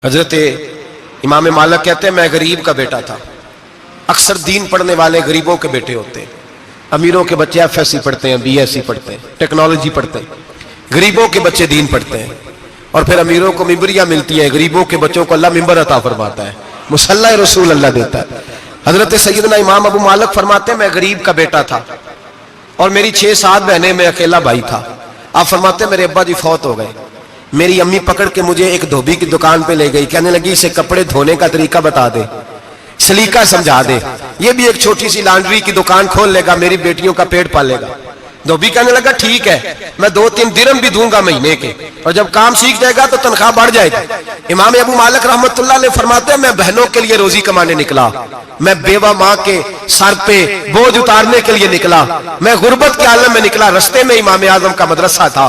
حضرت امام مالک کہتے ہیں میں غریب کا بیٹا تھا. اکثر دین پڑھنے والے غریبوں کے بیٹے ہوتے ہیں. امیروں کے بچے ایف ایس سی پڑھتے ہیں, بی ایس سی پڑھتے ہیں, ٹیکنالوجی پڑھتے ہیں. غریبوں کے بچے دین پڑھتے ہیں اور پھر امیروں کو ممبریاں ملتی ہیں. غریبوں کے بچوں کو اللہ ممبر عطا فرماتا ہے, مصلی رسول اللہ دیتا ہے. حضرت سیدنا امام ابو مالک فرماتے ہیں میں غریب کا بیٹا تھا اور میری 6-7 بہنیں, میں اکیلا بھائی تھا. آپ فرماتے ہیں میرے ابا جی فوت ہو گئے. میری امی پکڑ کے مجھے ایک دھوبی کی دکان پہ لے گئی, کہنے لگی اسے کپڑے دھونے کا طریقہ بتا دے, سلیقہ سمجھا دے, یہ بھی ایک چھوٹی سی لانڈری کی دکان کھول لے گا, میری بیٹیوں کا پیٹ پالے گا. دھوبی کہنے لگا ٹھیک ہے, میں 2-3 درہم بھی دوں گا مہینے کے, اور جب کام سیکھ جائے گا تو تنخواہ بڑھ جائے گی. امام ابو مالک رحمت اللہ علیہ فرماتے ہیں میں بہنوں کے لیے روزی کمانے نکلا, میں بیوہ ماں کے سر پہ بوجھ اتارنے کے لیے نکلا, میں غربت کے عالم میں نکلا. رستے میں امام اعظم کا مدرسہ تھا.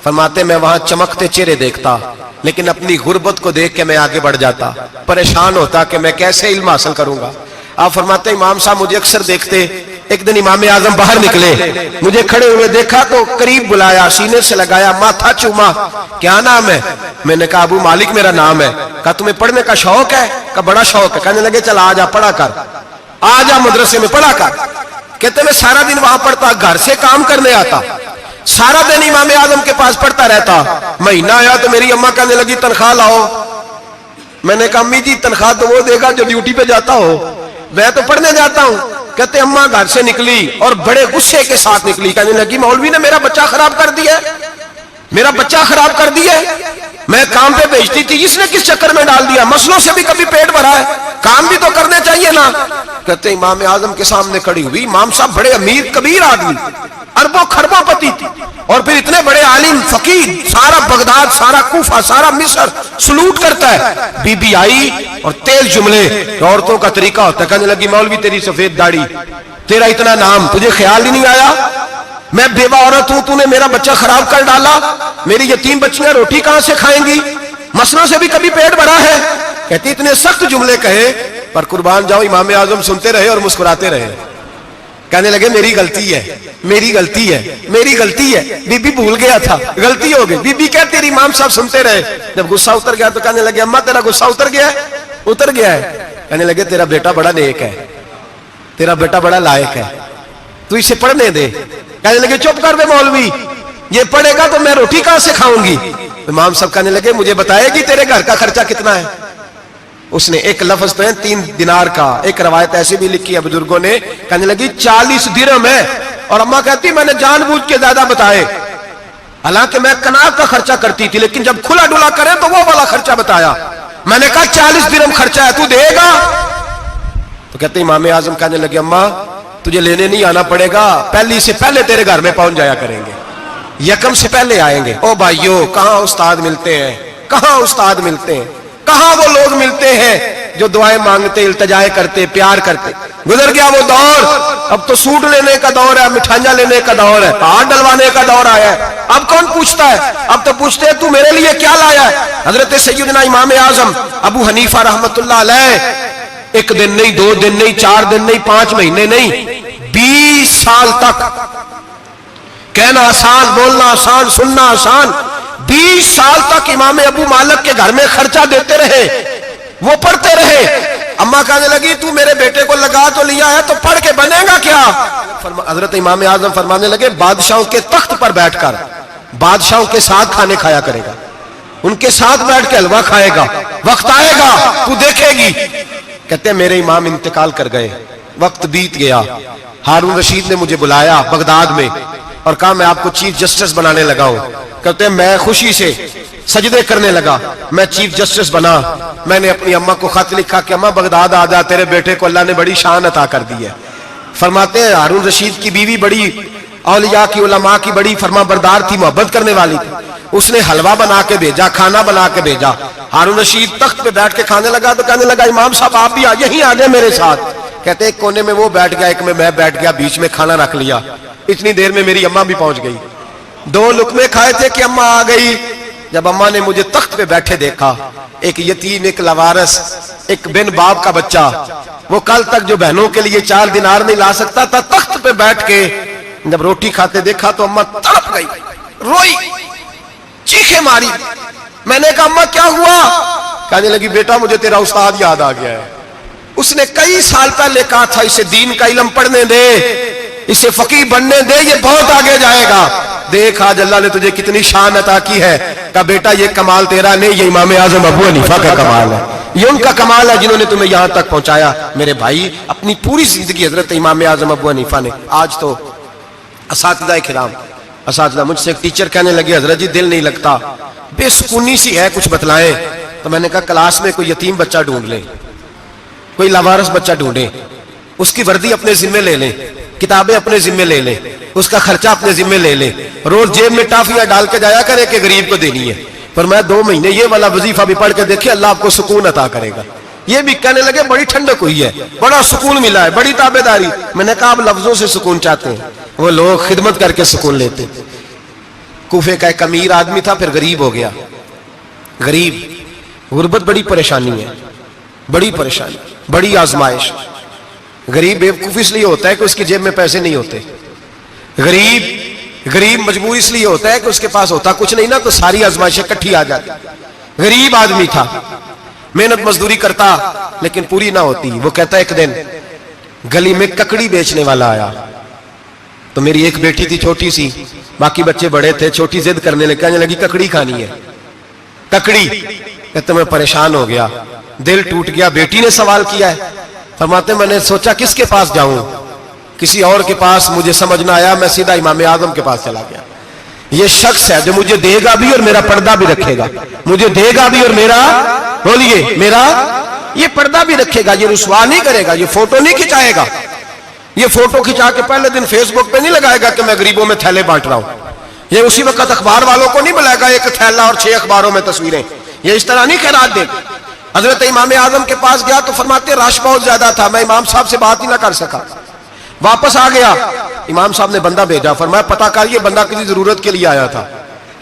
فرماتے میں وہاں چمکتے چہرے دیکھتا, لیکن اپنی غربت کو دیکھ کے میں آگے بڑھ جاتا, پریشان ہوتا کہ میں کیسے علم حاصل کروں گا. آپ فرماتے امام صاحب مجھے اکثر دیکھتے. ایک دن امام اعظم باہر نکلے, مجھے کھڑے ہوئے دیکھا تو قریب بلایا, سینے سے لگایا, ماتھا چوما. کیا نام ہے؟ میں نے کہا ابو مالک میرا نام ہے. کہا تمہیں پڑھنے کا شوق ہے؟ کہا بڑا شوق ہے. کہنے لگے چل آ جا پڑھا کر, آ جا مدرسے میں پڑھا کر. کہتے میں سارا دن وہاں پڑھتا, گھر سے کام کرنے آتا, سارا دن امام اعظم کے پاس پڑھتا رہتا. مہینہ آیا تو میری اماں کہنے لگی تنخواہ لاؤ. میں نے کہا امی جی تنخواہ تو وہ دے گا جو ڈیوٹی پہ جاتا ہو, میں تو پڑھنے جاتا ہوں. کہتے اماں گھر سے نکلی اور بڑے غصے کے ساتھ نکلی, کہنے لگی مولوی نے میرا بچہ خراب کر دیا, میرا بچہ خراب کر دیا. میں کام پہ بھیجتی تھی, اس نے کس چکر میں ڈال دیا, مسلوں سے بھی کبھی پیٹ بھرا ہے, کام بھی تو کرنے چاہیے نا. کہتے امام اعظم کے سامنے کھڑی ہوئی. امام صاحب بڑے امیر کبیر آدمی, اربوں خربوں پتی تھی, اور پھر اتنے بڑے عالم فقیر, سارا بغداد, سارا کوفہ, سارا مصر سلوٹ کرتا ہے. بی بی آئی اور تیل جملے, عورتوں کا طریقہ ہوتا ہے. کہنے لگی مولوی تیری سفید داڑھی, تیرا اتنا نام, تجھے خیال ہی نہیں آیا میں بیوہ عورت ہوں, تو نے میرا بچہ خراب کر ڈالا, میری یتیم بچیاں روٹی کہاں سے کھائیں گی, مسلوں سے بھی کبھی پیٹ بھرا ہے. کہتی اتنے سخت جملے کہے, پر قربان جاؤ امام اعظم سنتے رہے اور مسکراتے رہے. کہنے لگے میری غلطی ہے, میری غلطی ہے, میری غلطی ہے, بی بی بھول گیا تھا, غلطی ہو گئی. بی بی کہتے تیری امام صاحب سنتے رہے. جب غصہ اتر گیا تو کہنے لگے اماں تیرا غصہ اتر گیا ہے؟ اتر گیا ہے. کہنے لگے تیرا بیٹا بڑا نیک ہے, تیرا بیٹا بڑا لائق ہے, تو اسے پڑھنے دے. کہنے لگے چپ کر دے مولوی, یہ پڑھے گا تو میں روٹی کہاں سے کھاؤں گی. امام صاحب کہنے لگے مجھے بتائے گی تیرے گھر کا خرچہ کتنا ہے. اس نے ایک لفظ تو ہے 3 دینار کا, ایک روایت ایسی بھی لکھی ہے بزرگوں نے, کہنے لگی 40 درہم ہے. اور اماں کہتی میں نے جان بوجھ کے زیادہ بتائے, حالانکہ میں کناب کا خرچہ کرتی تھی, لیکن جب کھلا ڈلا کرے تو وہ والا خرچہ بتایا. میں نے کہا 40 درہم خرچہ ہے, تو دے گا؟ تو کہتے امام اعظم کہنے لگے اماں تجھے لینے نہیں آنا پڑے گا, پہلی سے پہلے تیرے گھر میں پہنچ جایا کریں گے, یکم سے پہلے آئیں گے. او بھائیو کہاں استاد ملتے ہیں, کہاں استاد ملتے ہیں, کہاں وہ لوگ ملتے ہیں جو دعائیں مانگتے, التجائے کرتے, پیار کرتے. گزر گیا وہ دور, اب تو سوٹ لینے کا دور ہے, مٹھائیاں لینے کا دور ہے, ہاتھ ڈلوانے کا دور آیا ہے. اب کون پوچھتا ہے, اب تو پوچھتے ہیں تو میرے لیے کیا لایا ہے. حضرت سیدنا امام اعظم ابو حنیفہ رحمت اللہ علیہ 1 دن نہیں, 2 دن نہیں, 4 دن نہیں, 5 مہینے نہیں, 20 سال تک, کہنا آسان, بولنا آسان, سننا آسان, 20 سال تک امام ابو مالک کے گھر میں خرچہ دیتے رہے, وہ پڑھتے رہے. اماں کہنے لگی تو میرے بیٹے کو لگا تو لیا ہے, تو پڑھ کے بنے گا کیا. حضرت امام اعظم فرمانے لگے بادشاہوں کے تخت پر بیٹھ کر بادشاہوں کے ساتھ کھانے کھایا کرے گا, ان کے ساتھ بیٹھ کے حلوہ کھائے گا, وقت آئے گا تو دیکھے گی. کہتے ہیں میرے امام انتقال کر گئے, وقت بیت گیا. ہارون رشید نے مجھے بلایا بغداد میں اور کہا میں آپ کو چیف جسٹس بنانے لگا ہوں. کہتے ہیں میں خوشی سے سجدے کرنے لگا, میں چیف جسٹس بنا. میں نے اپنی اماں کو خط لکھا کہ اماں بغداد آ جا, تیرے بیٹے کو اللہ نے بڑی شان عطا کر دی ہے. فرماتے ہیں ہارون رشید کی بیوی بڑی اولیاء کی, علماء کی بڑی فرما بردار تھی, محبت کرنے والی تھی. اس نے حلوہ بنا کے بھیجا, کھانا بنا کے بھیجا. ہارون رشید تخت پہ بیٹھ کے کھانے لگا تو کہنے لگا امام صاحب آپ بھی یہیں آ گئے میرے ساتھ. کہتے ایک کونے میں وہ بیٹھ گیا, ایک میں بیٹھ گیا, بیچ میں کھانا رکھ لیا. اتنی دیر میں میری اماں بھی پہنچ گئی. 2 لقمے کھائے تھے کہ اماں آ گئی. جب اماں نے مجھے تخت پہ بیٹھے دیکھا, ایک یتیم, ایک لاوارث, ایک بن باپ کا بچہ, وہ کل تک جو بہنوں کے لیے 4 دینار نہیں لا سکتا تھا, تخت پہ بیٹھ کے جب روٹی کھاتے دیکھا تو اماں تڑپ گئی, روئی, چیخیں ماری. میں نے کہا اماں کیا ہوا؟ کہنے لگی بیٹا مجھے تیرا استاد یاد آ گیا ہے، اس نے کئی سال پہلے کہا تھا اسے دین کا علم پڑھنے دے، اسے فقیہ بننے دے، یہ بہت آگے جائے گا۔ دیکھ آج اللہ نے تجھے کتنی شان عطا کی ہے۔ کہا بیٹا یہ کمال تیرا نہیں، یہ امام اعظم ابو حنیفہ کا کمال ہے، یہ ان کا کمال ہے جنہوں نے تمہیں یہاں تک پہنچایا۔ میرے بھائی اپنی پوری زندگی حضرت امام اعظم ابو حنیفہ نے، آج تو اساتذہ کرام، اساتذہ مجھ سے ایک ٹیچر کہنے لگے حضرت جی دل نہیں لگتا، بے سکونی سی ہے، کچھ بتلائیں۔ تو میں نے کہا کلاس میں کوئی یتیم بچہ ڈھونڈ لیں، کوئی لاوارث بچہ ڈھونڈیں، اس کی وردی اپنے ذمے لے لیں، کتابیں اپنے ذمے لے لیں، اس کا خرچہ اپنے ذمے لے لیں، روز جیب میں ٹافیاں ڈال کے جایا کرے کہ غریب کو دینی ہے۔ پر میں 2 مہینے یہ والا وظیفہ بھی پڑھ کے دیکھے، اللہ آپ کو سکون عطا کرے گا۔ یہ بھی کہنے لگے بڑی ٹھنڈک ہوئی ہے، بڑا سکون ملا ہے، بڑی تابعداری۔ میں نے کہا آپ لفظوں سے سکون چاہتے ہیں، وہ لوگ خدمت کر کے سکون لیتے۔ کوفے کا ایک امیر آدمی تھا، پھر غریب ہو گیا۔ غریب، غربت بڑی پریشانی ہے، بڑی پریشانی، بڑی آزمائش۔ غریب بیوقوف اس لیے ہوتا ہے کہ اس کی جیب میں پیسے نہیں ہوتے۔ غریب مجبور اس لیے ہوتا ہے کہ اس کے پاس ہوتا کچھ نہیں نا، تو ساری آزمائشیں کٹھی آ جاتی۔ غریب آدمی تھا، محنت مزدوری کرتا لیکن پوری نہ ہوتی۔ وہ کہتا ایک دن گلی میں ککڑی بیچنے والا آیا، تو میری ایک بیٹی تھی چھوٹی سی، باقی بچے بڑے تھے، چھوٹی ضد کرنے لگی، کہنے لگی ککڑی کھانی ہے، ککڑی۔ کہتے میں پریشان ہو گیا، دل ٹوٹ گیا، بیٹی نے سوال کیا ہے۔ فرماتے میں نے سوچا کس کے پاس جاؤں، کسی اور کے پاس مجھے سمجھ نہ آیا، میں سیدھا امام اعظم کے پاس چلا گیا۔ یہ شخص ہے جو مجھے دے گا بھی اور میرا پردہ بھی رکھے گا، مجھے دے گا بھی اور میرا، بولیے، میرا یہ پردہ بھی رکھے گا، یہ رسوا نہیں کرے گا، یہ فوٹو نہیں کھچائے گا، یہ فوٹو کھچا کے پہلے دن فیس بک پہ نہیں لگائے گا کہ میں غریبوں میں تھیلے بانٹ رہا ہوں، یہ اسی وقت اخبار والوں کو نہیں بلائے گا ایک تھیلا اور 6 اخباروں میں تصویریں، یہ اس طرح نہیں خیرات دے گا۔ حضرت امام اعظم کے پاس گیا تو فرماتے رش بہت زیادہ تھا، میں امام صاحب سے بات ہی نہ کر سکا، واپس آ گیا۔ امام صاحب نے بندہ بھیجا، فرمایا پتہ کر یہ بندہ کسی ضرورت کے لیے آیا تھا،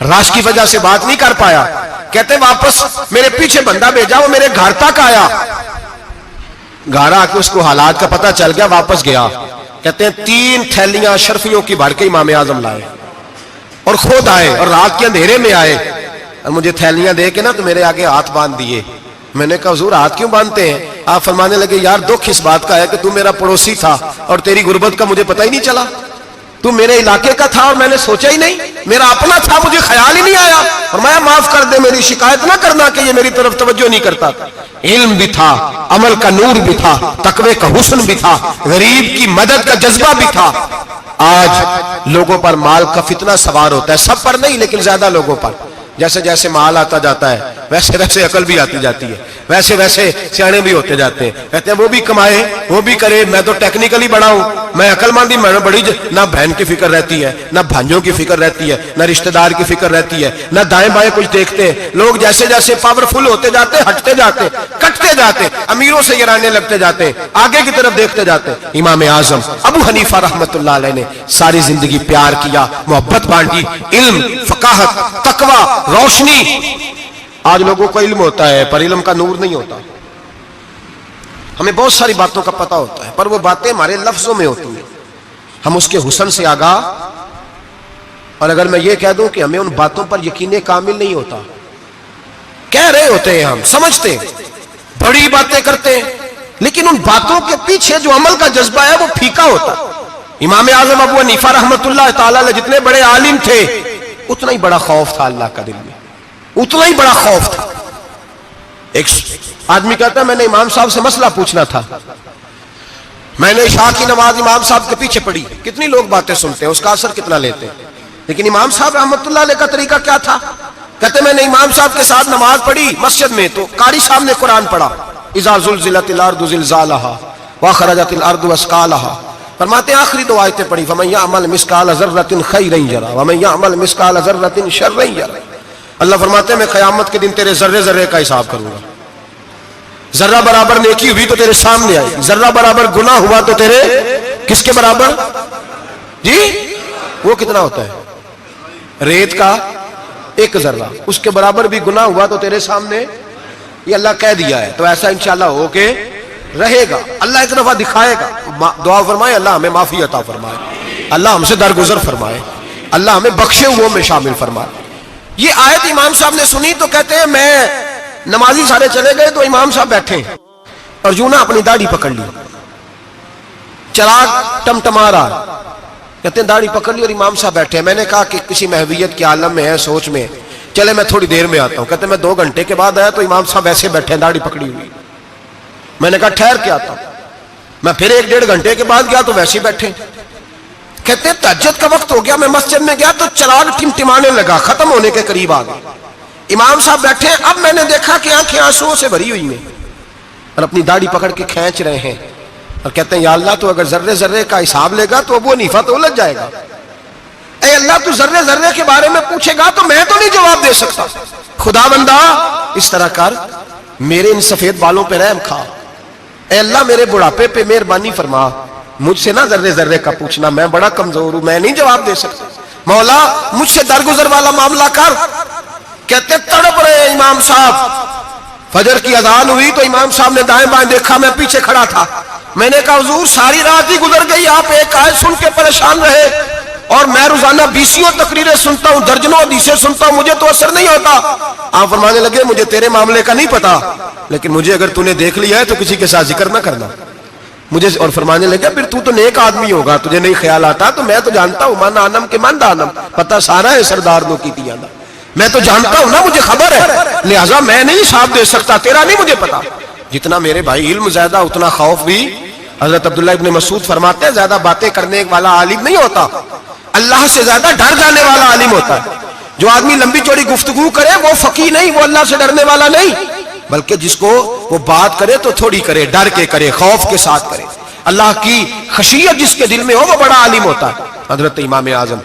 رش کی وجہ سے بات نہیں کر پایا۔ کہتے واپس میرے پیچھے بندہ بھیجا، وہ میرے گھر تک آیا، گھر آ کے اس کو حالات کا پتہ چل گیا، واپس گیا۔ کہتے ہیں 3 تھیلیاں اشرفیوں کی بھر کے امام اعظم لائے اور خود آئے اور رات کے اندھیرے میں آئے اور مجھے تھیلیاں دے کے نا تو میرے آگے ہاتھ باندھ دیے۔ میں نے کہا حضور ہاتھ کیوں باندھتے ہیں؟ آپ فرمانے لگے یار دکھ اس بات کا ہے کہ تو میرا پڑوسی تھا اور تیری غربت کا مجھے پتہ ہی نہیں چلا، تو میرے علاقے کا تھا اور میں نے سوچا ہی نہیں، میرا اپنا تھا مجھے خیال ہی نہیں آیا، فرمایا معاف کر دے، میری شکایت نہ کرنا کہ یہ میری طرف توجہ نہیں کرتا۔ علم بھی تھا، عمل کا نور بھی تھا، تقوی کا حسن بھی تھا، غریب کی مدد کا جذبہ بھی تھا۔ آج لوگوں پر مال کا فتنہ سوار ہوتا ہے، سب پر نہیں لیکن زیادہ لوگوں پر۔ جیسے جیسے مال آتا جاتا ہے ویسے ویسے عقل بھی آتی جاتی ہے، ویسے ویسے سیانے بھی ہوتے جاتے ہیں۔ کہتے ہیں وہ بھی کمائے وہ بھی کرے، میں تو ٹیکنیکلی بڑا ہوں، میں عقل مند ہی، میں بڑی نہ بہن کی فکر رہتی ہے، نہ بھانجوں کی فکر رہتی ہے، نہ رشتہ دار کی فکر رہتی ہے، نہ دائیں بائیں کچھ دیکھتے ہیں۔ لوگ جیسے جیسے پاورفل ہوتے جاتے ہٹتے جاتے، کٹتے جاتے، امیروں سے گرانے لگتے جاتے، آگے کی طرف دیکھتے جاتے۔ امام اعظم ابو حنیفہ رحمت اللہ علیہ نے ساری زندگی پیار کیا، محبت بانٹی، علم، فقاہت، تقوی، روشنی۔ آج لوگوں کو علم ہوتا ہے پر علم کا نور نہیں ہوتا، ہمیں بہت ساری باتوں کا پتہ ہوتا ہے پر وہ باتیں ہمارے لفظوں میں ہوتی ہیں، ہم اس کے حسن سے آگاہ، اور اگر میں یہ کہہ دوں کہ ہمیں ان باتوں پر یقین کامل نہیں ہوتا، کہہ رہے ہوتے ہیں، ہم سمجھتے ہیں، بڑی باتیں کرتے ہیں، لیکن ان باتوں کے پیچھے جو عمل کا جذبہ ہے وہ پھیکا ہوتا۔ امام اعظم ابو حنیفہ رحمت اللہ تعالی علیہ جتنے بڑے عالم تھے اتنا ہی بڑا خوف تھا اللہ کا دل میں، اتنا ہی بڑا خوف تھا۔ ایک آدمی کہتا ہے میں نے امام صاحب سے مسئلہ پوچھنا تھا، میں نے عشاء کی نماز امام صاحب کے پیچھے پڑھی، کتنی لوگ باتیں سنتے ہیں، اس کا اثر کتنا لیتے ہیں، لیکن امام صاحب رحمت اللہ علیہ کا طریقہ کیا تھا؟ کہتے میں نے امام صاحب کے ساتھ نماز پڑھی مسجد میں، تو قاری صاحب نے قرآن پڑھا، اذا زلزلت الارض زلزالها واخرجت الارض اثقالها، فرماتے ہیں آخری 2 آیتیں پڑھی، فمن یعمل مثقال ذرۃ خیرا یرہ ومن یعمل مثقال ذرۃ شرا یرہ۔ اللہ فرماتے ہیں میں قیامت کے دن تیرے ذرے ذرے کا حساب کروں گا، ذرہ برابر نیکی ہوئی تو تیرے سامنے آئی، ذرہ برابر گناہ ہوا تو تیرے کس کے برابر؟ جی وہ کتنا ہوتا ہے؟ ریت کا 1 ذرہ، اس کے برابر بھی گناہ ہوا تو تیرے سامنے، یہ اللہ کہہ دیا ہے، تو ایسا انشاءاللہ ہو کے رہے گا۔ اللہ ایک دفعہ دکھائے گا، دعا فرمائے اللہ ہمیں معافی عطا فرمائے، اللہ ہم سے درگزر فرمائے، اللہ ہمیں بخشے ہوئوں میں شامل فرمائے۔ یہ آیت امام صاحب نے سنی تو کہتے ہیں نمازی سارے چلے گئے تو امام صاحب بیٹھے اور یوں نہ اپنی داڑھی پکڑ لی, چراغ ٹمٹما رہا, کہتے ہیں داڑھی پکڑ لی اور امام صاحب بیٹھے. میں نے کہا کہ کسی محویت کے عالم میں ہے, سوچ میں, چلے میں تھوڑی دیر میں آتا ہوں. کہتے ہیں میں 2 گھنٹے کے بعد آیا تو امام صاحب ایسے بیٹھے ہیں داڑھی پکڑی ہوئی. میں نے کہا ٹھہر کے آتا ہوں. میں پھر 1-1.5 گھنٹے کے بعد گیا تو ویسے بیٹھے. کہتے ہیں تہجد کا وقت ہو گیا, میں مسجد میں گیا تو چراغ ٹمٹمانے لگا, ختم ہونے کے قریب آ گئے. امام صاحب بیٹھے. اب میں نے دیکھا کہ آنکھیں آنسوؤں سے بھری ہوئی ہیں اور اپنی داڑھی پکڑ کے کھینچ رہے ہیں اور کہتے ہیں یا اللہ تو اگر ذرے ذرے کا حساب لے گا تو ابو حنیفہ تو الجھ جائے گا. اے اللہ تو ذرے ذرے کے بارے میں پوچھے گا تو میں تو نہیں جواب دے سکتا. خدا بندہ اس طرح کر, میرے ان سفید بالوں پہ رحم کھا. اے اللہ میرے بڑھاپے پہ مہربانی فرما, مجھ سے نہ ذرے ذرے کا پوچھنا, میں بڑا کمزور ہوں, میں نہیں جواب دے سکتا. مولا مجھ سے درگزر والا معاملہ کر. کہتے تڑپ رہے امام صاحب. فجر کی اذان ہوئی تو امام صاحب نے دائیں بائیں دیکھا, میں پیچھے کھڑا تھا. میں نے کہا حضور ساری رات ہی گزر گئی, آپ ایک آیت سن کے پریشان رہے اور میں روزانہ 20 تقریریں سنتا ہوں, درجنوں حدیثیں سنتا ہوں, مجھے تو اثر نہیں ہوتا. آپ فرمانے لگے مجھے تیرے معاملے کا نہیں پتا, لیکن مجھے اگر تو نے دیکھ لیا ہے تو کسی کے ساتھ ذکر نہ کرنا مجھے. اور فرمانے لگے پھر تو نیک آدمی ہوگا, تجھے نہیں خیال آتا, تو میں تو جانتا ہوں من آنم کے من دانم, پتہ سارا ہے سردار نو کی تیاں دا, میں تو جانتا ہوں نا, مجھے خبر ہے, لہٰذا میں نہیں حساب دے سکتا, تیرا نہیں مجھے پتا. جتنا میرے بھائی علم زیادہ اتنا خوف بھی. حضرت عبداللہ ابن مسعود فرماتے ہیں زیادہ باتیں کرنے والا عالم نہیں ہوتا, اللہ سے زیادہ ڈر جانے والا عالم ہوتا ہے. جو آدمی لمبی چوڑی گفتگو کرے وہ فقیہ نہیں, وہ اللہ سے ڈرنے والا نہیں, بلکہ جس کو وہ بات کرے تو تھوڑی کرے, ڈر کے کرے, خوف کے ساتھ کرے. اللہ کی خشیت جس کے دل میں ہو وہ بڑا عالم ہوتا ہے. حضرت امام اعظم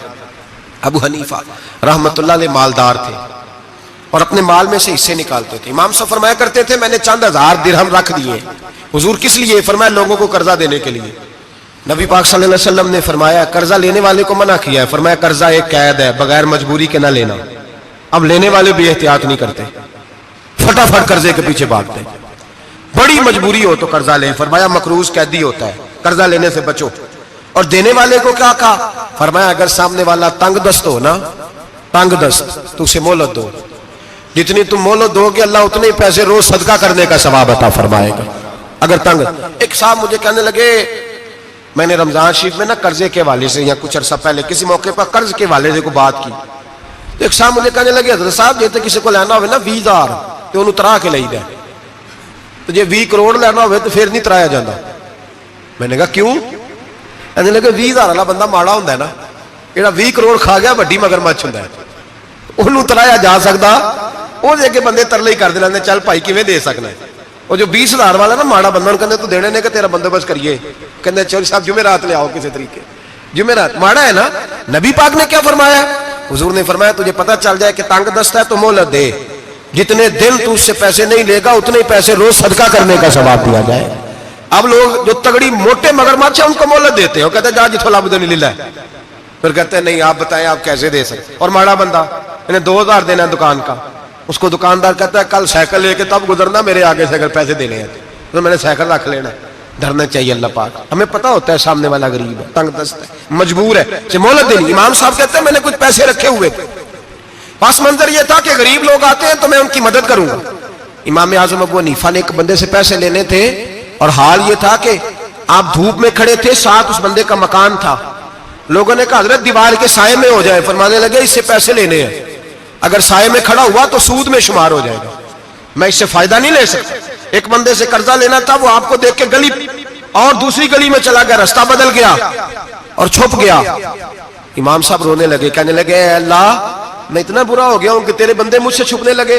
ابو حنیفہ رحمت اللہ علیہ مالدار تھے اور اپنے مال میں سے حصے نکالتے تھے. امام صاحب فرمایا کرتے تھے میں نے چند 1000 درہم رکھ دیے. حضور کس لیے؟ فرمایا لوگوں کو قرضہ دینے کے لیے. نبی پاک صلی اللہ علیہ وسلم نے فرمایا قرضہ لینے والے کو منع کیا ہے, فرمایا قرضہ ایک قید ہے, بغیر مجبوری کے نہ لینا. اب لینے والے بھی احتیاط نہیں کرتے, فٹافٹ قرضے کے پیچھے بھاگتے. بڑی مجبوری ہو تو قرضہ لیں, فرمایا مقروض قیدی ہوتا ہے, قرضہ لینے سے بچو. اور دینے والے کو کیا کہا؟ فرمایا اگر سامنے والا تنگ دست ہو نا, تنگ دست, تو اسے مہلت دو. جتنی تم مہلت دو گے اللہ اتنے پیسے روز صدقہ کرنے کا ثواب عطا فرمائے گا. اگر تنگ. ایک صاحب مجھے کہنے لگے, میں نے رمضان شریف میں نا قرضے کے والے سے یا کچھ عرصہ پہلے کسی موقع پر قرض کے والے سے کو بات کی. ایک صاحب مجھے کہنے لگے حضرت صاحب جیسے کسی کو لینا ہوئے نا 20,000 تو انہوں ترا کے لئی دے, تو جی 20 کروڑ لینا ہوئے تو پھر نہیں ترایا جاتا. میں نے کہا کیوں؟ کہنے لگے 20,000 والا بندہ ماڑا ہوتا ہے نا, جہاں 20 کروڑ کھا گیا وڈی مگرمچھ ہوتا ہے, انہوں ترایا جا سکتا. وہ دے کے بندے ترلے ہی کر دے, چل بھائی کیویں دے سکنا ہے. وہ جو 20,000 والا نا ماڑا بندہ کہتے تو دینے نے کہ تیرا بندوبست کریے, کہتے چل صاحب جمعرات لے آؤ کسی طریقے. جمعرات ماڑا ہے نا. نبی پاک نے کیا فرمایا؟ حضور نے فرمایا تجھے پتہ چل جائے کہ تنگ دست ہے تو مہلت دے, جتنے دن تو اس سے پیسے نہیں لے گا اتنے ہی پیسے روز صدقہ کرنے کا ثواب دیا جائے. اب لوگ جو تگڑی موٹے مگرمچھ ہیں ان کو مہلت دیتے ہیں, وہ کہتے ہیں جا جتھو لب نہیں لے, پھر کہتے ہیں نہیں آپ بتائیں آپ کیسے دے سکتے. اور ماڑا بندہ انہیں 2,000 دینا دکان کا, اس کو دکاندار کہتا ہے کل سائیکل لے کے تب گزرنا, میرے آگے سے اگر پیسے دینے ہیں تو میں نے سائیکل رکھ لینا. ڈرنا چاہیے اللہ پاک, ہمیں پتا ہوتا ہے سامنے والا غریب ہے, تنگ دست ہے, مجبور ہے, اسے مہلت دینی. امام صاحب کہتے ہیں میں نے کچھ پیسے رکھے ہوئے تھے, پس منظر یہ تھا کہ غریب لوگ آتے ہیں تو میں ان کی مدد کروں گا. امام اعظم ابو حنیفہ نے ایک بندے سے پیسے لینے تھے اور حال یہ تھا کہ آپ دھوپ میں کھڑے تھے, ساتھ اس بندے کا مکان تھا. لوگوں نے کہا حضرت دیوار کے سائے میں ہو جائے. فرمانے لگے اس سے پیسے لینے ہیں, اگر سائے میں کھڑا ہوا تو سود میں شمار ہو جائے گا, میں اس سے فائدہ نہیں لے سکتا. ایک بندے سے قرضہ لینا تھا, وہ آپ کو دیکھ کے گلی اور دوسری گلی میں چلا گیا, راستہ بدل گیا اور چھپ گیا. امام صاحب رونے لگے, کہنے لگے اے اللہ میں اتنا برا ہو گیا ہوں کہ تیرے بندے مجھ سے چھپنے لگے.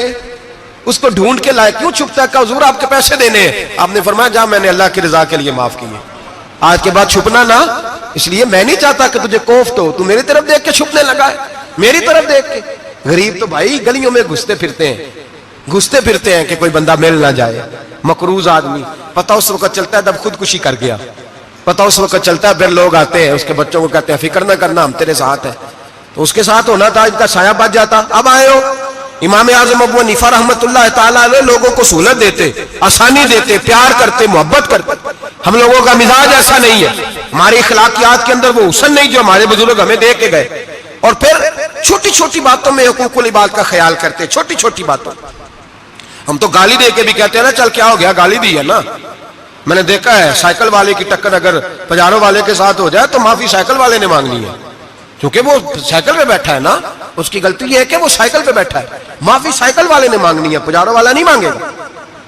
اس کو ڈھونڈ کے لائے, کیوں چھپتا ہے؟ کہ حضور آپ کے پیسے دینے ہیں. آپ نے فرمایا جا میں نے اللہ کی رضا کے لیے معاف کیے, آج کے بعد چھپنا نہ, اس لیے میں نہیں چاہتا کہ تجھے کوفت ہو, تو میری طرف دیکھ کے چھپنے لگا ہے, میری طرف دیکھ کے. غریب تو بھائی گلیوں میں گھستے پھرتے ہیں کہ کوئی بندہ مل نہ جائے. مقروض آدمی پتہ اس وقت چلتا ہے جب خودکشی کر گیا, پتہ اس وقت چلتا ہے پھر لوگ آتے ہیں اس کے بچوں کو کہتے ہیں فکر نہ کرنا ہم تیرے ساتھ ہیں, تو اس کے ساتھ ہونا تھا, ان کا سایہ بچ جاتا. اب آئے ہو امام اعظم ابو حنیفہ رحمت اللہ تعالیٰ علیہ لوگوں کو سہولت دیتے, آسانی دیتے, پیار کرتے, محبت کرتے. ہم لوگوں کا مزاج ایسا نہیں ہے, ہماری اخلاقیات کے اندر وہ حسن نہیں جو ہمارے بزرگ ہمیں دے کے گئے. اور پھر چھوٹی چھوٹی باتوں میں حقوق العباد کا خیال کرتے, چھوٹی چھوٹی باتوں. ہم تو گالی دے کے بھی کہتے ہیں نا چل کیا ہو گیا, گالی دی ہے نا. میں نے دیکھا ہے سائیکل والے کی ٹکر اگر پجارو والے کے ساتھ ہو جائے تو معافی سائیکل والے نے مانگنی ہے, کیونکہ وہ سائیکل پہ بیٹھا ہے نا, اس کی غلطی یہ ہے کہ وہ سائیکل پہ بیٹھا ہے, معافی سائیکل والے نے مانگنی ہے, پجارو والا نہیں مانگے گا.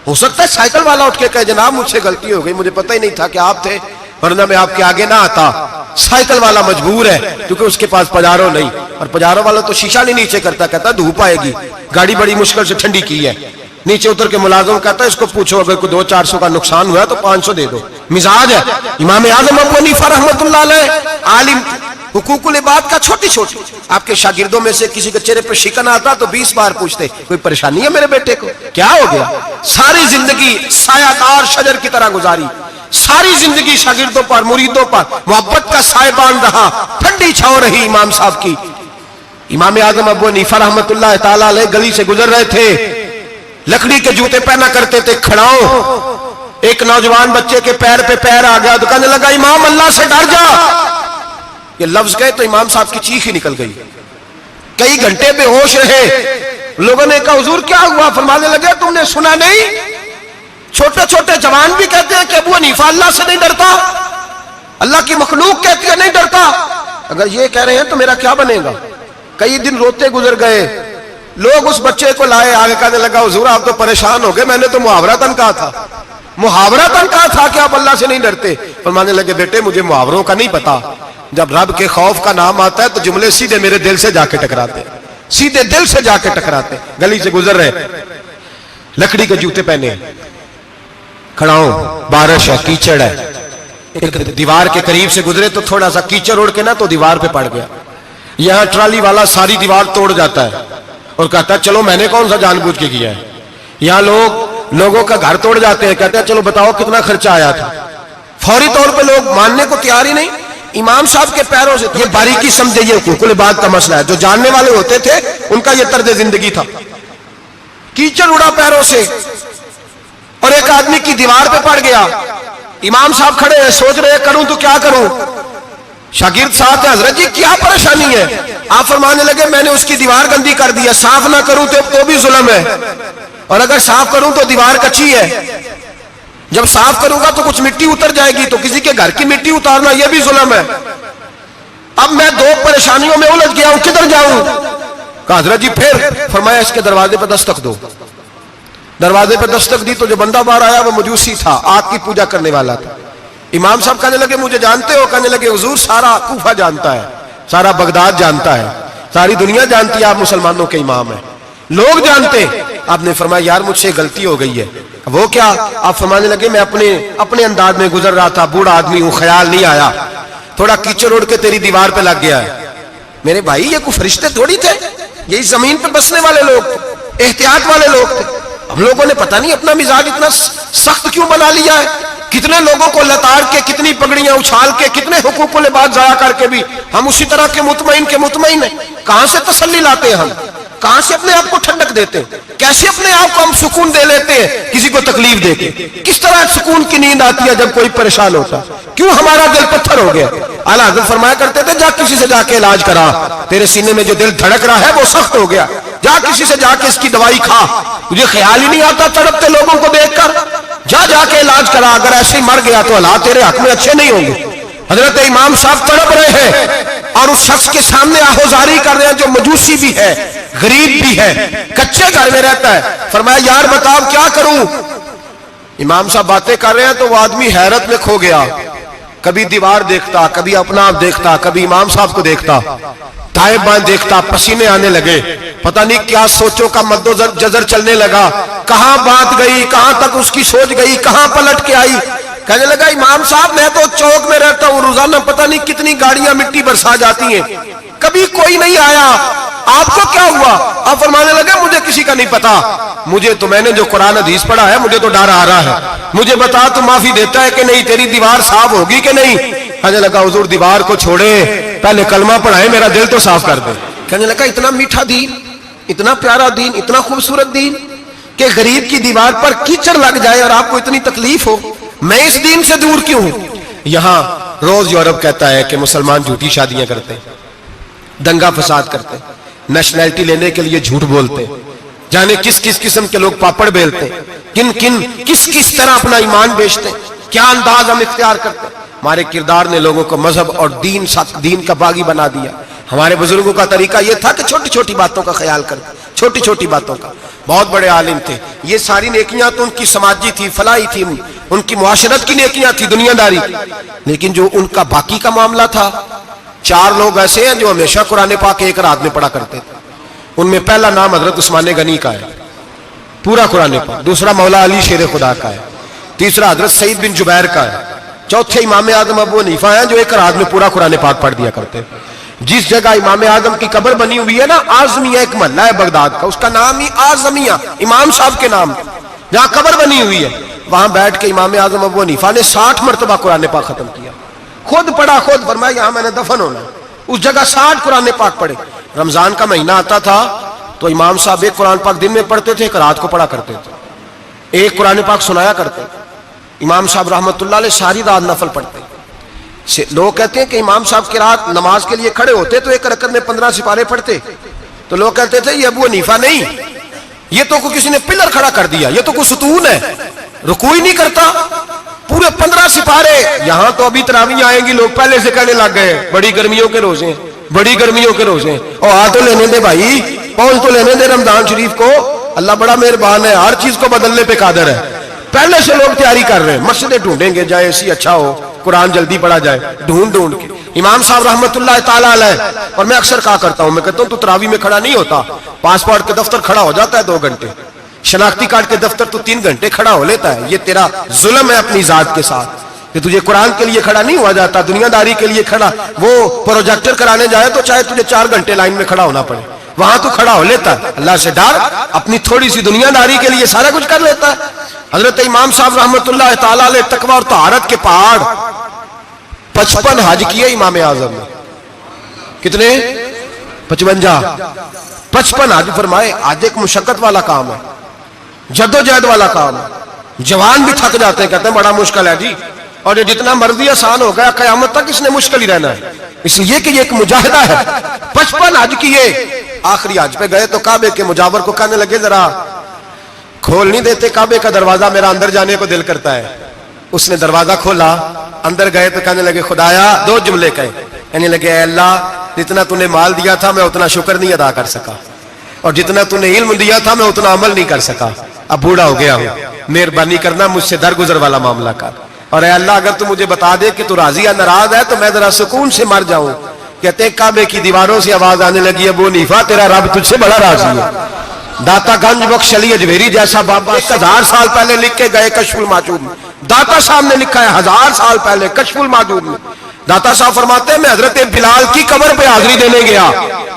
ہو سکتا ہے سائیکل والا اٹھ کے کہے جناب مجھ سے غلطی ہو گئی, مجھے پتہ ہی نہیں تھا کہ آپ تھے, ورنہ میں آپ کے آگے نہ آتا. سائیکل والا مجبور ہے کیونکہ اس کے پاس پجارو نہیں, اور پجارو والا تو شیشہ نہیں نیچے کرتا, کہتا دھوپ آئے گی, گاڑی بڑی مشکل سے ٹھنڈی کی ہے. نیچے اتر کے ملازم کہتا ہے اس کو پوچھو اگر کوئی 200-400 کا نقصان ہوا ہے تو 500 دے دو. مزاج ہے. امام اعظم ابو حنیفہ رحمۃ اللہ علیہ عالم, حقوق العباد کا چھوٹی چھوٹی, آپ کے شاگردوں میں سے کسی کے چہرے پہ شکن آتا تو 20 بار پوچھتے کوئی پریشانی ہے میرے بیٹے کو, کیا ہو گیا. ساری زندگی سایہ دار شجر کی طرح گزاری, ساری زندگی شاگردوں پر مریدوں پر محبت کا سائبان رہا, ٹھنڈی چھاؤں رہی امام صاحب کی. امام اعظم ابو حنیفہ رحمۃ اللہ تعالی علیہ گلی سے گزر رہے تھے, لکڑی کے جوتے پہنا کرتے تھے, کھڑاؤں. ایک نوجوان بچے کے پیر پہ پیر آ گیا تو کہنے لگا امام اللہ سے ڈر جا. یہ لفظ گئے تو امام صاحب کی چیخ ہی نکل گئی. کئی گھنٹے بے ہوش رہے. لوگوں نے کہا حضور کیا ہوا؟ فرمانے لگے تم نے سنا نہیں, چھوٹے چھوٹے جوان بھی کہتے ہیں کہ ابو حنیفہ اللہ سے نہیں ڈرتا, اللہ کی مخلوق کہتی ہے نہیں ڈرتا. اگر یہ کہہ رہے ہیں تو میرا کیا بنے گا. کئی دن روتے گزر گئے. لوگ اس بچے کو لائے, آگے کہنے لگا حضور آپ تو پریشان ہو گئے, میں نے تو محاورتاً کہا تھا, محاورتاً کہا تھا کہ آپ اللہ سے نہیں ڈرتے. فرمانے لگے بیٹے مجھے محاوروں کا نہیں پتا, جب رب کے خوف کا نام آتا ہے تو جملے سیدھے میرے دل سے جا کے ٹکراتے, سیدھے دل سے جا کے ٹکراتے. گلی سے گزر رہے, لکڑی کے جوتے پہنے, کھڑاؤں, بارش ہے, کیچڑ ہے, ایک دیوار کے قریب سے گزرے تو تھوڑا سا کیچڑ اڑ کے نا تو دیوار پہ پڑ گیا. یہاں ٹرالی والا ساری دیوار توڑ جاتا ہے اور کہتا ہے چلو میں نے کون سا جان بوجھ کے کیا ہے. یہاں لوگوں کا گھر توڑ جاتے ہیں, کہتے ہیں چلو بتاؤ کتنا خرچہ آیا تھا. فوری طور پہ لوگ ماننے کو تیار ہی نہیں. امام صاحب کے پیروں سے, یہ باریکی سمجھے, یہ حقوق العباد کا مسئلہ ہے. جو جاننے والے ہوتے تھے ان کا یہ طرز زندگی تھا. کیچڑ اڑا پیروں سے اور ایک آدمی کی دیوار پہ پڑ گیا. امام صاحب کھڑے ہیں, سوچ رہے کروں تو کیا کروں. شاگرد ساتھ ہے, حضرت جی کیا پریشانی ہے؟ آپ فرمانے لگے میں نے اس کی دیوار گندی کر دی ہے, صاف نہ کروں تو بھی ظلم ہے, اور اگر صاف کروں تو دیوار کچی ہے, جب صاف کروں گا تو کچھ مٹی اتر جائے گی تو کسی کے گھر کی مٹی اتارنا یہ بھی ظلم ہے. اب میں دو پریشانیوں میں الجھ گیا ہوں, کدھر جاؤں؟ کہا حضرت جی پھر. فرمایا اس کے دروازے پہ دستک دو. دروازے پہ دستک دی تو جو بندہ باہر آیا وہ مجوسی تھا, آگ کی پوجا کرنے والا تھا. امام صاحب کہنے لگے مجھے جانتے ہو؟ کہنے لگے حضور سارا کوفہ جانتا ہے, سارا بغداد جانتا ہے, ساری دنیا جانتی ہے آپ مسلمانوں کے امام ہیں, لوگ جانتے. آپ نے فرمایا یار مجھ سے غلطی ہو گئی ہے. وہ کیا؟ آپ فرمانے لگے میں اپنے انداز میں گزر رہا تھا, بوڑھا آدمی ہوں, خیال نہیں آیا, تھوڑا کیچڑ اڑ کے تیری دیوار پہ لگ گیا ہے. میرے بھائی یہ کوئی فرشتے تھوڑی تھے, یہی زمین پہ بسنے والے لوگ تھے, احتیاط والے لوگ تھے. ہم لوگوں نے پتہ نہیں اپنا مزاج اتنا سخت کیوں بنا لیا ہے. کتنے لوگوں کو لتاڑ کے, کتنی پگڑیاں اچھال کے, کتنے حقوق العباد ضائع کر کے بھی ہم اسی طرح کے مطمئن ہیں. کہاں سے تسلی لاتے ہیں ہم, کہاں سے اپنے آپ کو ٹھنڈک دیتے ہیں, کیسے اپنے آپ کو ہم سکون دے لیتے ہیں کسی کو تکلیف دے کے. کس طرح سکون کی نیند آتی ہے جب کوئی پریشان ہوتا, کیوں ہمارا دل پتھر ہو گیا. اعلیٰ حضرت فرمایا کرتے تھے جا کسی سے جا کے علاج کرا, تیرے سینے میں جو دل دھڑک رہا ہے وہ سخت ہو گیا, جا کسی سے جا کے اس کی دوائی کھا, مجھے خیال ہی نہیں آتا تڑپتے لوگوں کو دیکھ کر, جا کے علاج کرا, اگر ایسے ہی مر گیا تو حالات تیرے حق میں اچھے نہیں ہوں گے. حضرت امام صاحب تڑپ رہے ہیں اور اس شخص کے سامنے آہوزاری کر رہے ہیں جو مجوسی بھی ہے, غریب بھی ہے, کچے گھر میں رہتا ہے. فرمایا یار بتاؤ کیا کروں. امام صاحب باتیں کر رہے ہیں تو وہ آدمی حیرت میں کھو گیا, کبھی دیوار دیکھتا, کبھی اپنا آپ دیکھتا, کبھی امام صاحب کو دیکھتا, دائیں بائیں دیکھتا, پسینے آنے لگے, پتہ نہیں کیا سوچوں کا مد و جزر چلنے لگا, کہاں بات گئی, کہاں تک اس کی سوچ گئی, کہاں پلٹ کے آئی. کہنے لگا امام صاحب میں تو چوک میں رہتا ہوں, روزانہ پتہ نہیں کتنی گاڑیاں مٹی برسا جاتی ہیں, کبھی کوئی نہیں آیا, آپ کو کیا ہوا؟ آپ فرمانے لگے مجھے کسی کا نہیں پتا, مجھے تو میں نے جو قرآن حدیث پڑھا ہے مجھے تو ڈر آ رہا ہے, مجھے بتا تو معافی دیتا ہے کہ نہیں, تیری دیوار صاف ہوگی کہ نہیں. کہنے لگا حضور دیوار کو چھوڑے, پہلے کلمہ پڑھائے, میرا دل تو صاف کر دے. کہنے لگا اتنا میٹھا دین, اتنا پیارا دین, اتنا خوبصورت دین کہ غریب کی دیوار پر کیچڑ لگ جائے اور آپ کو اتنی تکلیف ہو, میں اس دین سے دور کیوں ہوں. یہاں روز یورپ کہتا ہے کہ مسلمان جھوٹی شادیاں کرتے, دنگا فساد کرتے, نیشنلٹی لینے کے لیے جھوٹ بولتے, جانے کس کس قسم کے لوگ پاپڑ بیلتے ہیں، کس کس طرح اپنا ایمان بیچتے ہیں، کیا انداز ہم اختیار کرتے ہیں۔ ہمارے کردار نے لوگوں کو مذہب اور دین کا باغی بنا دیا۔ ہمارے بزرگوں کا طریقہ یہ تھا کہ چھوٹی چھوٹی باتوں کا خیال کرتے، چھوٹی چھوٹی باتوں کا۔ بہت بڑے عالم تھے، یہ ساری نیکیاں تو ان کی سماجی تھی، فلاحی تھی، ان کی معاشرت کی نیکیاں تھی، دنیا داری کی، لیکن جو ان کا باقی کا معاملہ تھا، 4 لوگ ایسے ہیں جو ہمیشہ قرآن پاک ایک رات میں پڑھا کرتے تھے۔ ان میں پہلا نام حضرت عثمان غنی کا ہے، پورا قرآن پاک، دوسرا مولا علی شیر خدا کا ہے، تیسرا حضرت سعید بن جبیر کا ہے، چوتھے امام اعظم ابو حنیفہ ہیں جو ایک رات میں پورا قرآن پاک پڑھ دیا کرتے ہیں۔ جس جگہ امام اعظم کی قبر بنی ہوئی ہے نا، اعظمیہ ایک محلہ ہے بغداد کا، اس کا نام ہی اعظمیہ، امام صاحب کے نام، جہاں قبر بنی ہوئی ہے، وہاں بیٹھ کے امام اعظم ابو حنیفہ نے 60 مرتبہ قرآن پاک ختم کیا، خود پڑھا، خود فرمایا یہاں میں نے دفن ہونا ہے، اس جگہ 60 قرآن پاک پڑھے۔ رمضان کا مہینہ آتا تھا تو امام صاحب ایک قرآن پاک دن میں پڑھتے تھے، ایک رات کو پڑھا کرتے تھے، ایک قرآن پاک سنایا کرتے تھے۔ امام صاحب رحمۃ اللہ علیہ ساری رات نفل پڑھتے۔ لوگ کہتے ہیں کہ امام صاحب کی رات نماز کے لیے کھڑے ہوتے تو ایک رکعت میں 15 سپارے پڑھتے، تو لوگ کہتے تھے یہ ابو حنیفہ نہیں، یہ تو کسی نے پلر کھڑا کر دیا، یہ تو کوئی ستون ہے، رکوع ہی نہیں کرتا، پورے 15 سپارے۔ یہاں تو ابھی تراویح آئیں گی، لوگ پہلے سے کہنے لگ گئے بڑی گرمیوں کے روزے، بڑی گرمیوں کے روزے، اور آ تو لینے دے بھائی، پہنچ تو لینے دے رمضان شریف کو، اللہ بڑا مہربان ہے، ہر چیز کو بدلنے پہ قادر ہے۔ پہلے سے لوگ تیاری کر رہے ہیں، مسجدیں ڈھونڈیں گے جائے اسی اچھا ہو، قرآن جلدی پڑھا جائے، ڈھونڈ کے۔ امام صاحب رحمۃ اللہ تعالیٰ علیہ، اور میں اکثر کہا کرتا ہوں، میں کہتا ہوں تو تراویح میں کھڑا نہیں ہوتا، پاسپورٹ کے دفتر کھڑا ہو جاتا ہے 2 گھنٹے، شناختی کارڈ کے دفتر تو 3 گھنٹے کھڑا ہو لیتا ہے، یہ تیرا ظلم ہے اپنی ذات کے ساتھ کہ تجھے قرآن کے لیے کھڑا نہیں ہوا جاتا، دنیا داری کے لیے کھڑا، وہ پروجیکٹر کرانے جائے تو چاہے تجھے 4 گھنٹے لائن میں کھڑا ہونا پڑے، وہاں تو کھڑا ہو لیتا ہے۔ اللہ سے ڈر، اپنی تھوڑی سی دنیا داری کے لیے سارا کچھ کر لیتا ہے۔ حضرت امام صاحب رحمۃ اللہ تعالیٰ علیہ تقویٰ اور طہارت کے پہاڑ 55 حج کیے امام اعظم نے، کتنے؟ 55 حج فرمائے۔ آج ایک مشقت والا کام ہے، جدوجہد والا کام ہے، جوان بھی تھک جاتے ہیں، کہتے ہیں بڑا مشکل ہے جی، اور یہ جتنا مرضی آسان ہو گیا قیامت تک اس نے مشکل ہی رہنا ہے، اس لیے کہ یہ ایک مجاہدہ ہے۔ 55 حج کیے، آخری حج پہ گئے تو کعبے کے مجاور کو کہنے لگے ذرا کھول نہیں دیتے کعبے کا دروازہ، میرا اندر جانے کو دل کرتا ہے۔ اس نے دروازہ کھولا، اندر گئے تو کہنے لگے خدایا، 2 جملے کہے، کہنے لگے اے اللہ جتنا تو نے مال دیا تھا میں اتنا شکر نہیں ادا کر سکا، اور جتنا تو نے علم دیا تھا میں اتنا عمل نہیں کر سکا، اب بوڑھا ہو گیا ہوں، مہربانی کرنا مجھ سے درگزر والا معاملہ کر، اور اے اللہ اگر تو مجھے بتا دے کہ تو راضی یا ناراض ہے تو میں ذرا سکون سے مر جاؤں۔ کہتے ہیں کعبے کی دیواروں سے آواز آنے لگی ابو حنیفہ تیرا رب تجھ سے بڑا راضی ہے۔ داتا گنج بخش علی اجمیری جیسا بابا 1000 سال پہلے لکھ کے گئے کشف الماجوب میں، داتا صاحب نے لکھا ہے 1000 سال پہلے کشف الماجوب میں، داتا صاحب فرماتے ہیں میں حضرت بلال کی قبر پہ حاضری دینے گیا،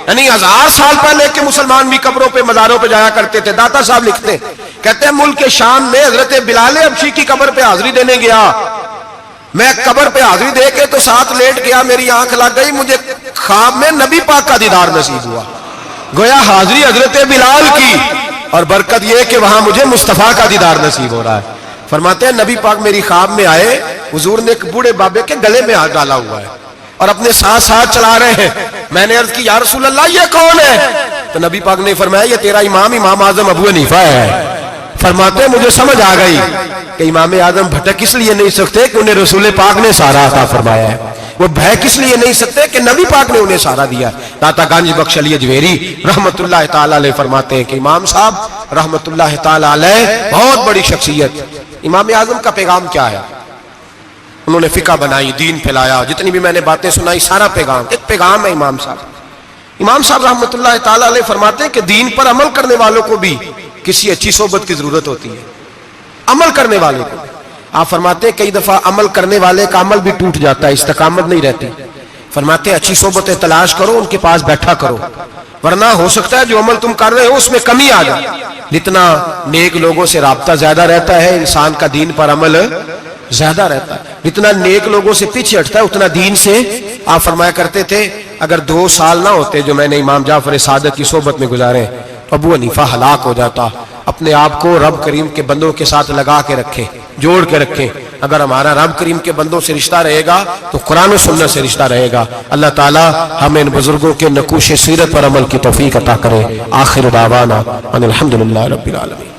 یعنی 1000 سال پہلے کے مسلمان بھی قبروں پہ مزاروں پہ جایا کرتے تھے۔ داتا صاحب لکھتے ہیں، کہتے ہیں ملک شام میں حضرت بلال حبشی کی قبر پہ حاضری دینے گیا، میں قبر پہ حاضری دے کے تو ساتھ لیٹ گیا، میری آنکھ لگ گئی، مجھے خواب میں نبی پاک کا دیدار نصیب ہوا، گویا حاضری حضرت بلال کی، اور برکت یہ کہ وہاں مجھے مصطفیٰ کا دیدار نصیب ہو رہا ہے۔ فرماتے ہیں نبی پاک میری خواب میں آئے، حضور نے ایک بوڑھے بابے کے گلے میں ہاتھ ڈالا ہوا ہے اور اپنے ساتھ چلا رہے ہیں۔ میں نے عرض کی یا رسول اللہ یہ کون ہے؟ تو نبی پاک نے فرمایا یہ تیرا امام اعظم ابو حنیفہ ہے۔ فرماتے ہیں مجھے سمجھ آ گئی کہ امام اعظم بھٹک اس لیے نہیں سکتے کہ انہیں رسول پاک نے سارا عطا فرمایا ہے، وہ بہک اس لیے نہیں سکتے کہ نبی پاک نے انہیں سارا دیا۔ داتا گنج بخش علی اجمیری رحمت اللہ تعالی علیہ فرماتے ہیں کہ امام صاحب رحمت اللہ تعالی علیہ بہت بڑی شخصیت۔ امام اعظم کا پیغام کیا ہے؟ انہوں نے فقہ بنائی، دین پھیلایا، جتنی بھی میں نے باتیں سنائی سارا پیغام، ایک پیغام ہے امام صاحب۔ امام صاحب رحمت اللہ تعالی علیہ فرماتے ہیں کہ دین پر عمل کرنے والوں کو بھی کسی اچھی صحبت کی ضرورت ہوتی ہے، عمل کرنے والے کو۔ آپ فرماتے ہیں کئی دفعہ عمل کرنے والے کا عمل بھی ٹوٹ جاتا ہے، استقامت نہیں رہتی۔ فرماتے ہیں اچھی صحبتیں تلاش کرو، ان کے پاس بیٹھا کرو، ورنہ ہو سکتا ہے جو عمل تم کر رہے ہو اس میں کمی آ جائے۔ جتنا نیک لوگوں سے رابطہ زیادہ رہتا ہے انسان کا دین پر عمل زیادہ رہتا ہے، جتنا نیک لوگوں سے پیچھے ہٹتا ہے اتنا دین سے۔ آپ فرمایا کرتے تھے اگر 2 سال نہ ہوتے جو میں نے امام جعفر صادق کی صحبت میں گزارے ابو حنیفہ ہلاک ہو جاتا۔ اپنے آپ کو رب کریم کے بندوں کے ساتھ لگا کے رکھیں، جوڑ کے رکھیں، اگر ہمارا رام کریم کے بندوں سے رشتہ رہے گا تو قرآن و سنت سے رشتہ رہے گا. اللہ تعالی ہمیں ان بزرگوں کے نقوش سیرت پر عمل کی توفیق عطا کرے. آخر دعوانا ان الحمدللہ رب العالمین.